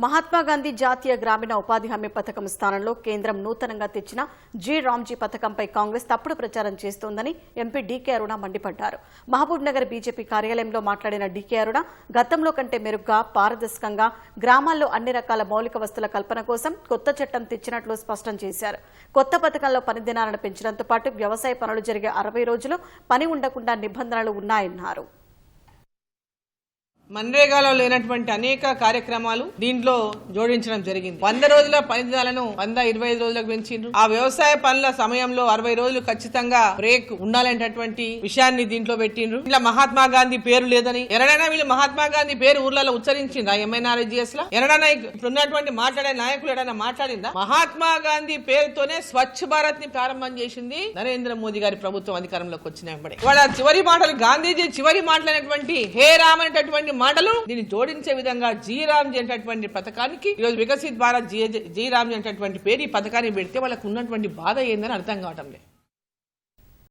మహాత్మా గాంధీ జాతీయ గ్రామీణ ఉపాధి హామీ పథకం స్థానంలో కేంద్రం నూతనంగా తెచ్చిన జీ రామ్జీ పథకంపై కాంగ్రెస్ తప్పుడు ప్రచారం చేస్తోందని ఎంపీ డీకే అరుణ మండిపడ్డారు. మహబూబ్ నగర్ బీజేపీ కార్యాలయంలో మాట్లాడిన డీకే అరుణ గతంలో కంటే మెరుగ్గా, పారదర్శకంగా గ్రామాల్లో అన్ని రకాల మౌలిక వస్తువుల కల్పన కోసం కొత్త చట్టం తెచ్చినట్లు స్పష్టం చేశారు. కొత్త పథకంలో పని దినాలను పెంచడంతో పాటు వ్యవసాయ పనులు జరిగే 60 రోజులు పని ఉండకుండా నిబంధనలు ఉన్నాయన్నారు. మన్రేగాలో లేనటువంటి అనేక కార్యక్రమాలు దీంట్లో జోడించడం జరిగింది. 100 రోజుల పని దినాలను 125 రోజులకు పెంచిండ్రు. ఆ వ్యవసాయ పనుల సమయంలో 60 రోజులు ఖచ్చితంగా బ్రేక్ ఉండాలనేటటువంటి విషయాన్ని దీంట్లో పెట్టిండ్రు. ఇలా మహాత్మా గాంధీ పేరు లేదని ఎరడైనా వీళ్ళు మహాత్మా గాంధీ పేరు ఊర్లలో ఉచ్చరించిండ్రా? ఎంఎన్ఆర్జిఎస్ లో ఎరడైనా ఇప్పుడున్నటువంటి మాట్లాడే నాయకులు ఎడైనా మాట్లాడిందా? మహాత్మా గాంధీ పేరుతోనే స్వచ్ఛ భారత్ ని ప్రారంభం చేసింది నరేంద్ర మోదీ గారి ప్రభుత్వం అధికారంలోకి వచ్చిన వెంబడే. వాళ్ళ చివరి మాటలు, గాంధీజీ చివరి మాటలైనటువంటి హే రామ్ అనేటటువంటి మాటలు దీన్ని జోడించే విధంగా జీ రామ్జీ అనేటటువంటి పథకానికి ఈరోజు వికసిత్ భారత్ జీ రామ్జీ అనేటటువంటి పేరు ఈ పథకాన్ని పెడితే వాళ్ళకు ఉన్నటువంటి బాధ ఏందని అర్థం కావటం లేదు.